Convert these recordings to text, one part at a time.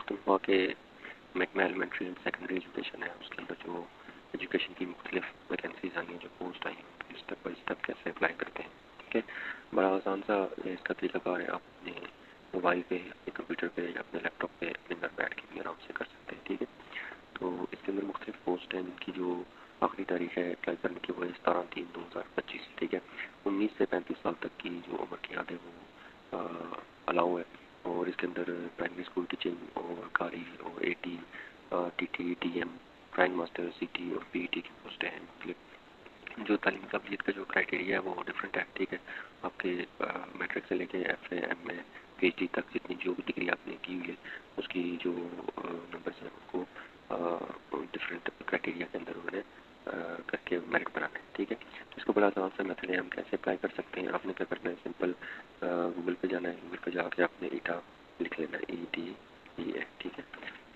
पख्तनख्वा के महकमा elementary and secondary education है, उसके अंदर जो एजुकेशन की मुख्तलिफ वैकेंसीज आई हैं, जो पोस्ट आई हैं, स्टेप बाई स्टेप कैसे अप्लाई करते हैं। ठीक है, बड़ा आसान सा इसका तरीकाकार है। आप अपने मोबाइल पे, अपने कंप्यूटर पे या अपने लैपटॉप पे अपने घर बैठ के भी आराम से कर सकते हैं। ठीक है, तो इसके अंदर मुख्तलिफ पोस्ट हैं जिनकी जो आखिरी तारीख है अप्लाई करने की वो है 17/3/2025। ठीक है, 19 से 35 साल तक की जो उम्र की हद है वो अलाउ है। और इसके अंदर प्राइमरी स्कूल टीचिंग और कारी और eighty, TT, DM, drawing master, सीटी और पीईटी की पोस्टें हैं। मतलब जो तालीमी काबिलियत का जो क्राइटेरिया है वो डिफरेंट है। ठीक है, आपके मैट्रिक से लेके एफए, एमए, पीएचडी तक जितनी जो भी डिग्री आपने की हुई है उसकी जो नंबर्स हैं उनको डिफरेंट क्राइटेरिया के अंदर उन्होंने करके मेरिट बनाना है। ठीक है, तो इसको बड़ा आसान सा मेथड है, हम कैसे अप्लाई कर सकते हैं। आपने क्या करना है, सिंपल गूगल पे जाना है, गूगल पे जाके आपने ईटा लिख लेना है, ETA। ठीक है,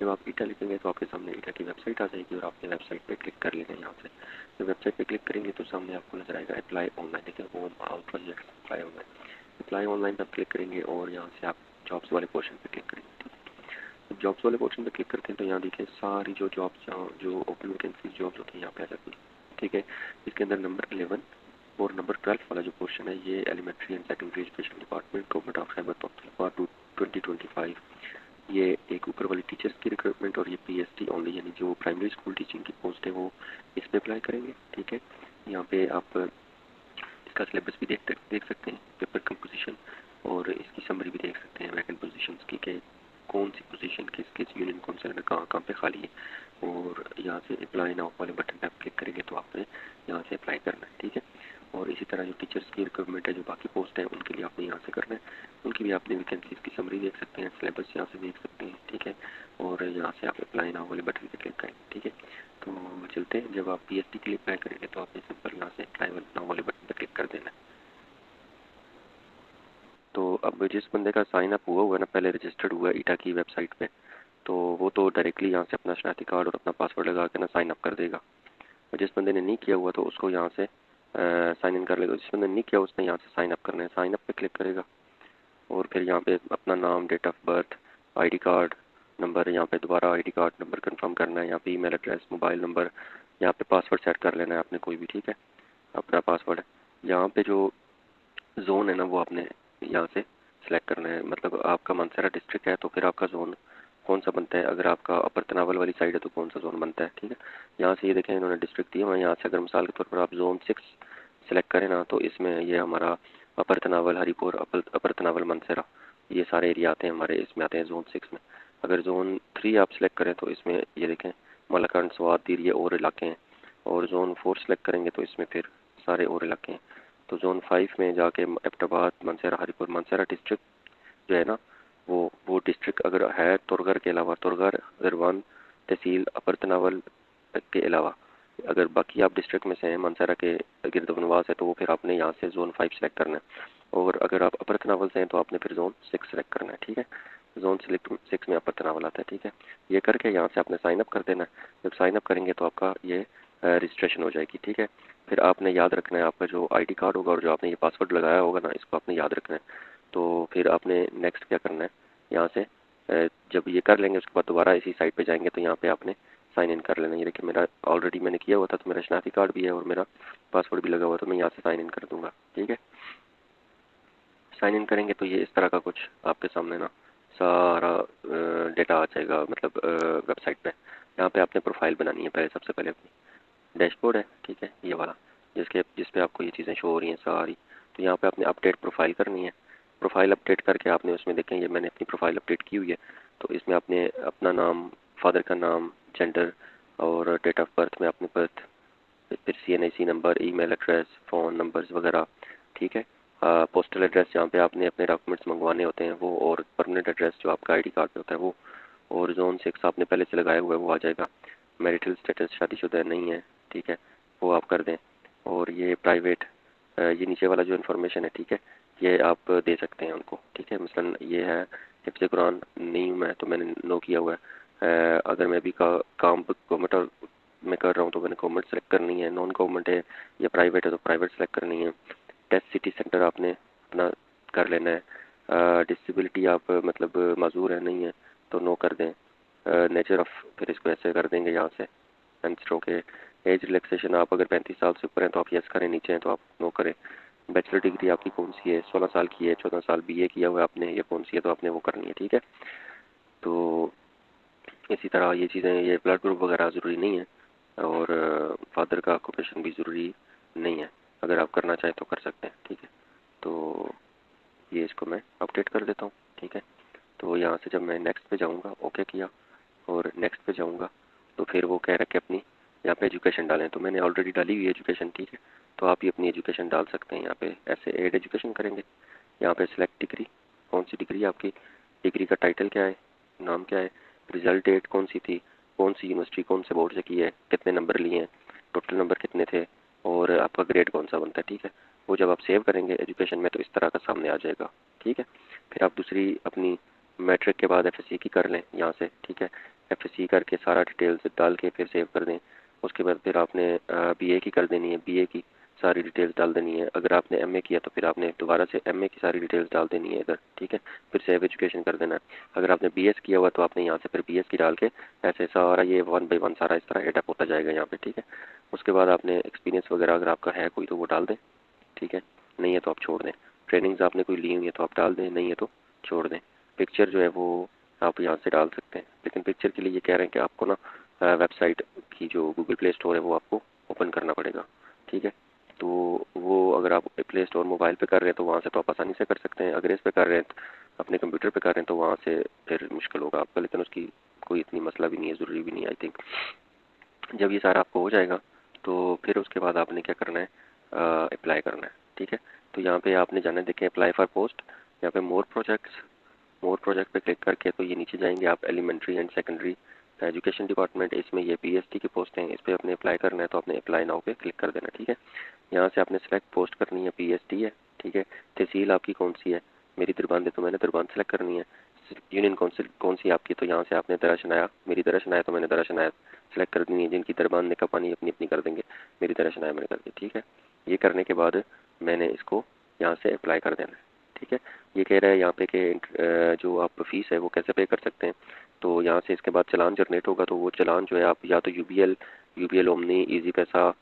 जब आप ईटा लिखेंगे तो आपके सामने ईटा की वेबसाइट आ जाएगी और आपने वेबसाइट पे क्लिक कर लेना है। यहाँ से जब वेबसाइट पे क्लिक करेंगे तो सामने आपको नजर आएगा अप्लाई ऑनलाइन। देखिए, home all projects apply online. Apply online पर क्लिक करेंगे और यहाँ से आप जॉब्स वाले पोर्शन पे क्लिक करेंगे। जब जॉब्स वाले पोर्शन पे क्लिक करते हैं तो यहाँ देखिए सारी जो जॉब्स, जो ओपन वैकेंसीज जॉब्स होती हैं यहाँ पे आ जाती है। ठीक है, इसके अंदर नंबर 11 और नंबर 12 वाला जो पोर्शन है ये elementary and secondary education department, government of Khyber Pakhtunkhwa 2025। ये एक ऊपर वाली टीचर्स की रिक्रूटमेंट और ये PST ओनली, यानी जो प्राइमरी स्कूल टीचिंग की पोस्ट है वो इस पे अप्लाई करेंगे। ठीक है, यहाँ पे आप इसका सिलेबस भी देख सकते हैं, पेपर कंपोजिशन, और इसकी समरी भी देख सकते हैं वैकेंट पोजीशंस की, कि कौन सी पोजीशन किस किस यूनियन काउंसिल में कहाँ कहाँ पे खाली है। और यहाँ से अप्लाई नाउ वाले बटन पे आप क्लिक करेंगे तो आपने यहाँ से अप्लाई करना है। ठीक है, और इसी तरह जो टीचर्स की रिक्रूटमेंट है, जो बाकी पोस्ट है उनके लिए आपने यहाँ से करना है, उनकी भी आपने वैकेंसीज की समरी देख सकते हैं, सिलेबस यहाँ से देख सकते हैं। ठीक है, और यहाँ से आप अप्लाई नाउ वाले बटन पे क्लिक करेंगे। ठीक है, तो चलते हैं, जब आप PST के लिए अप्लाई करेंगे तो आपने सिंपल यहाँ से अप्लाई नाउ वाले बटन पे क्लिक कर देना है। तो अब जिस बंदे का साइन अप हुआ है ना, पहले रजिस्टर्ड हुआ है ईटा की वेबसाइट पे, तो वो तो डायरेक्टली यहाँ से अपना शनाख्ती कार्ड और अपना पासवर्ड लगा के ना साइन अप कर देगा। और जिस बंदे ने नहीं किया हुआ तो उसको यहाँ से साइन इन कर लेगा। जिस बंदे ने नहीं किया उसने यहाँ से साइन अप करना है, साइन अप पे क्लिक करेगा और फिर यहाँ पे अपना नाम, date of birth, ID card number, यहाँ पे दोबारा ID कार्ड नंबर कंफर्म करना है, यहाँ पे ईमेल एड्रेस, मोबाइल नंबर, यहाँ पे पासवर्ड सेट कर लेना है आपने कोई भी। ठीक है, अपना पासवर्ड। यहाँ पे जो जोन है ना वो आपने यहाँ से सिलेक्ट करना है। मतलब आपका मानसरा डिस्ट्रिक्ट है तो फिर आपका जोन कौन सा बनता है, अगर आपका अपर तनावल वाली साइड है तो कौन सा जोन बनता है। ठीक है, यहाँ से ये देखें इन्होंने डिस्ट्रिक्ट दिया, मैं यहाँ से अगर मिसाल के तौर पर आप जोन 6 सेलेक्ट करें ना तो इसमें ये हमारा अपर तनावल, हरीपुर, अपर तनावल, मानसरा, ये सारे एरिया आते हैं हमारे, इसमें आते हैं जोन 6 में। अगर जोन 3 आप सेलेक्ट करें तो इसमें ये देखें मलाकंड, स्वात, दीर, ये और इलाके हैं। और जोन 4 सेलेक्ट करेंगे तो इसमें फिर सारे और इलाके हैं। तो जोन 5 में जाके एबटाबाद, मानसरा, हरीपुर, मानसरा डिस्ट्रिक्ट जो है ना वो डिस्ट्रिक्ट अगर है तुरगर के अलावा, तुरगर, गिरवान तहसील, अपर तनावल के अलावा अगर बाकी आप डिस्ट्रिक्ट में से हैं, मानसरा के गिरदनवास है, तो वो फिर आपने यहाँ से जोन 5 सेलेक्ट करना है। और अगर आप अपर तनावल से हैं तो आपने फिर जोन 6 सेलेक्ट करना है। ठीक है, जोन 6 में अपर तनावल आता है। ठीक है, ये करके यहाँ से आपने साइन अप कर देना है। जब साइन अप करेंगे तो आपका ये रजिस्ट्रेशन हो जाएगी। ठीक है, फिर आपने याद रखना है आपका जो ID कार्ड होगा और जो आपने ये पासवर्ड लगाया होगा ना, इसको आपने याद रखना है। तो फिर आपने नेक्स्ट क्या करना है, यहाँ से जब ये कर लेंगे उसके बाद दोबारा इसी साइट पे जाएंगे तो यहाँ पे आपने साइन इन कर लेना। ये देखिए मेरा ऑलरेडी मैंने किया हुआ था, तो मेरा शनाख्ती कार्ड भी है और मेरा पासवर्ड भी लगा हुआ, तो मैं यहाँ से साइन इन कर दूंगा। ठीक है, साइन इन करेंगे तो ये इस तरह का कुछ आपके सामने ना सारा डेटा आ जाएगा, मतलब वेबसाइट पे। यहाँ पे आपने प्रोफाइल बनानी है पहले, सबसे पहले अपनी डैशबोर्ड है। ठीक है, ये वाला जिस पे आपको ये चीज़ें शो हो रही हैं सारी, तो यहाँ पे आपने अपडेट प्रोफाइल करनी है। प्रोफाइल अपडेट करके आपने उसमें देखें, ये मैंने अपनी प्रोफाइल अपडेट की हुई है, तो इसमें आपने अपना नाम, फादर का नाम, जेंडर और डेट ऑफ बर्थ में अपने बर्थ, फिर CNIC number, email address, phone numbers वगैरह। ठीक है, पोस्टल एड्रेस जहाँ पे आपने अपने डॉक्यूमेंट्स मंगवाने होते हैं वो, और परमानेंट एड्रेस जो आपका ID कार्ड पे होता है वो। और जोन 6 आपने पहले से लगाया हुआ है वो आ जाएगा। मैरिटल स्टेटस शादीशुदा नहीं है, ठीक है, वो आप कर दें। और ये प्राइवेट, ये नीचे वाला जो इन्फॉर्मेशन है, ठीक है, ये आप दे सकते हैं उनको। ठीक है, मसलन ये है हिफ्ज़ कुरान नहीं हूँ मैं तो मैंने नो किया हुआ है। अगर मैं भी काम गवर्नमेंट में कर रहा हूँ तो मैंने गवर्नमेंट सेलेक्ट करनी है, नॉन गवर्नमेंट है या प्राइवेट है तो प्राइवेट सेलेक्ट करनी है। टेस्ट सिटी सेंटर आपने अपना कर लेना है। डिसेबिलिटी आप मतलब माजूर है नहीं है तो नो कर दें। नेचर ऑफ, फिर इसको ऐसे कर देंगे यहाँ से आंसर के। एज रिलैक्सेशन, आप अगर 35 साल से ऊपर हैं तो आप यस करें, नीचे हैं तो आप नो करें। बैचलर डिग्री आपकी कौन सी है, 16 साल की है, 14 साल बीए किया हुआ है आपने, या कौन सी है तो आपने वो करनी है, ठीक है। तो इसी तरह ये चीज़ें, ये ब्लड ग्रुप वगैरह ज़रूरी नहीं है, और फादर का ऑक्यूपेशन भी ज़रूरी नहीं है, अगर आप करना चाहें तो कर सकते हैं, ठीक है। तो ये इसको मैं अपडेट कर देता हूँ, ठीक है। तो यहाँ से जब मैं नेक्स्ट पे जाऊँगा, ओके किया और नेक्स्ट पे जाऊँगा, तो फिर वो कह रहा है कि अपनी यहाँ पे एजुकेशन डालें, तो मैंने ऑलरेडी डाली हुई है एजुकेशन, ठीक है। तो आप ये अपनी एजुकेशन डाल सकते हैं यहाँ पे, ऐसे एड एजुकेशन करेंगे, यहाँ पे सिलेक्ट डिग्री, कौन सी डिग्री आपकी, डिग्री का टाइटल क्या है, नाम क्या है, रिजल्ट डेट कौन सी थी, कौन सी यूनिवर्सिटी कौन से बोर्ड से की है, कितने नंबर लिए हैं, टोटल नंबर कितने थे, और आपका ग्रेड कौन सा बनता है, ठीक है। वो जब आप सेव करेंगे एजुकेशन में तो इस तरह का सामने आ जाएगा, ठीक है। फिर आप दूसरी अपनी मैट्रिक के बाद एफएससी की कर लें यहाँ से, ठीक है। एफएससी करके सारा डिटेल्स डाल के फिर सेव कर दें। उसके बाद फिर आपने बीए की कर देनी है, बीए की सारी डिटेल्स डाल देनी है। अगर आपने एमए किया तो फिर आपने दोबारा से एमए की सारी डिटेल्स डाल देनी है इधर, ठीक है। फिर सेव एजुकेशन कर देना है। अगर आपने बीएस किया हुआ तो आपने यहाँ से फिर बीएस की डाल के ऐसे सारा ये 1 बाई 1 सारा इस तरह एडअप होता जाएगा यहाँ पे, ठीक है। उसके बाद आपने एक्सपीरियंस वगैरह अगर आपका है कोई तो वो डाल दें, ठीक है। नहीं है तो आप छोड़ दें। ट्रेनिंग्स आपने कोई ली हुई है तो आप डाल दें, नहीं है तो छोड़ दें। पिक्चर जो है वो आप यहाँ से डाल सकते हैं, लेकिन पिक्चर के लिए ये कह रहे हैं कि आपको ना वेबसाइट की जो गूगल प्ले स्टोर है वो आपको ओपन करना पड़ेगा, ठीक है। तो वो अगर आप प्ले स्टोर मोबाइल पे कर रहे हैं तो वहाँ से तो आप आसानी से कर सकते हैं, अगर इस पे कर रहे हैं अपने कंप्यूटर पे कर रहे हैं तो वहाँ से फिर मुश्किल होगा आपका, लेकिन उसकी कोई इतनी मसला भी नहीं है, ज़रूरी भी नहीं है आई थिंक। जब ये सारा आपको हो जाएगा तो फिर उसके बाद आपने क्या करना है, अप्लाई करना है, ठीक है। तो यहाँ पे आपने जाना है, देखें अप्लाई फॉर पोस्ट, यहाँ पे मोर प्रोजेक्ट पे क्लिक करके तो ये नीचे जाएंगे आप, elementary and secondary education department, इसमें ये पीएचडी की पोस्ट हैं, इस पर आपने अप्लाई करना है तो आपने अप्लाई नाउ पे क्लिक कर देना, ठीक है। यहाँ से आपने सेलेक्ट पोस्ट करनी है, पीएचडी है, ठीक है। तहसील आपकी कौन सी है, मेरी दरबान है तो मैंने दरबान सेलेक्ट करनी है। यूनियन काउंसिल कौन सी आपकी, तो यहाँ से आपने दराशन आया, मेरी दराशन आया तो मैंने दराशन आया सेलेक्ट कर देनी है। जिनकी दरबान निका पानी अपनी अपनी कर देंगे, मेरी दराशन आया मैंने कर दी, ठीक है। ये करने के बाद मैंने इसको यहाँ से अप्लाई कर देना है, ठीक है। ये कह रहा है यहाँ पे कि जो आप फीस है वो कैसे पे कर सकते हैं, तो यहाँ से इसके बाद चलान जनरेट होगा, तो वो चलान जो है आप या तो यूबीएल ओमनी, इजी पैसा,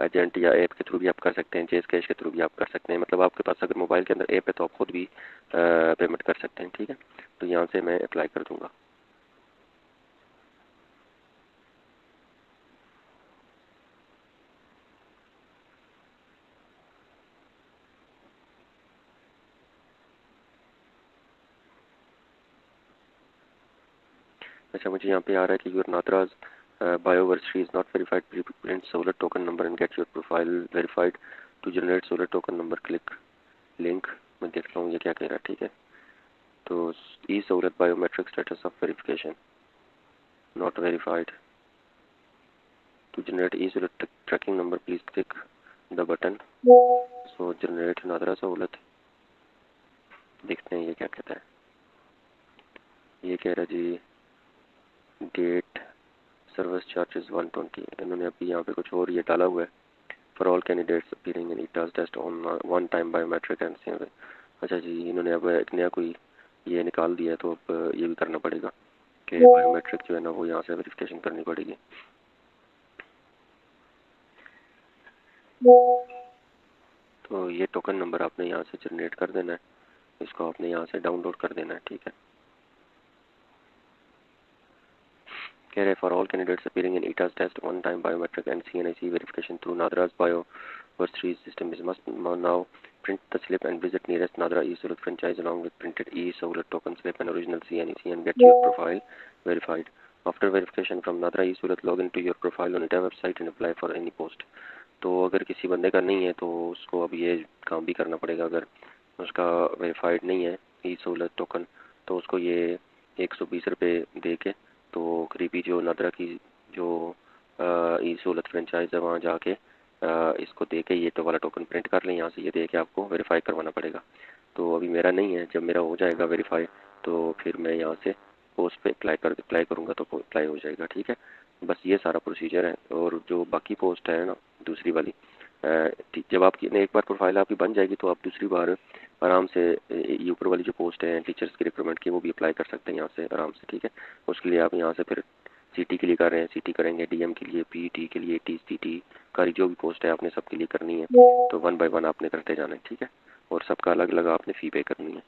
एजेंट या ऐप के थ्रू भी आप कर सकते हैं, जेस कैश के थ्रू भी आप कर सकते हैं। मतलब आपके पास अगर मोबाइल के अंदर ऐप है तो आप खुद भी पेमेंट कर सकते हैं, ठीक है। तो यहाँ से मैं अप्लाई कर दूँगा। अच्छा, मुझे यहाँ पे आ रहा है कि your NADRA's Bioverisys is not verified, print solar token number and get your profile verified to generate solar token number, click link. मैं देखता हूँ ये क्या कह रहा है, ठीक है। तो e Sahulat biometric status of verification not verified, to generate e Sahulat tracking number please click the button. So generate NADRA Sahulat, देखते हैं ये क्या कहता है। ये कह रहा है जी डेट सर्विस चार्जेस 120, इन्होंने अभी यहाँ पे कुछ और ये डाला हुआ है। For all candidates appearing in ETEA's test on one time biometric and same. अच्छा जी, इन्होंने अब एक नया कोई ये निकाल दिया है, तो अब ये भी करना पड़ेगा कि बायोमेट्रिक जो है ना वो यहाँ से वेरिफिकेशन करनी पड़ेगी। तो ये टोकन नंबर आपने यहाँ से जनरेट कर देना है, इसको आपने यहाँ से डाउनलोड कर देना है, ठीक है। कह रहे for all candidates appearing in ETEA's test one time biometric and CNIC verification through NADRA's Bioverisys system is must now print the slip and visit nearest Nadra e-Sahulat franchise along with printed e-Sahulat token slip and original CNEC and get your profile verified. After verification from Nadra e-Sahulat, log into your profile on ita website and apply for any post. तो अगर किसी बंदे का नहीं है तो उसको अब ये काम भी करना पड़ेगा। अगर उसका वेरीफाइड नहीं है ई सहूलत टोकन तो उसको ये 120 रुपये दे के तो करीबी जो नादरा की जो ई सहूलत फ्रेंचाइज है वहाँ जाके इसको दे के ये तो वाला टोकन प्रिंट कर लें, यहाँ से ये दे के आपको वेरीफाई करवाना पड़ेगा। तो अभी मेरा नहीं है, जब मेरा हो जाएगा वेरीफाई तो फिर मैं यहाँ से पोस्ट पे अप्लाई करूँगा तो अप्लाई हो जाएगा, ठीक है। बस ये सारा प्रोसीजर है। और जो बाकी पोस्ट है ना दूसरी वाली, जब आपकी एक बार प्रोफाइल आपकी बन जाएगी तो आप दूसरी बार आराम से ये ऊपर वाली जो पोस्ट है टीचर्स की रिक्रूटमेंट की वो भी अप्लाई कर सकते हैं यहाँ से आराम से, ठीक है। उसके लिए आप यहाँ से फिर सीटी के लिए कर रहे हैं, सीटी करेंगे, डीएम के लिए, पीईटी के लिए, टीसीटी का जो भी पोस्ट है आपने सबके लिए करनी है, तो 1 बाय 1 आपने करते जाना है, ठीक है। और सबका अलग अलग आपने फ़ी पे करनी है।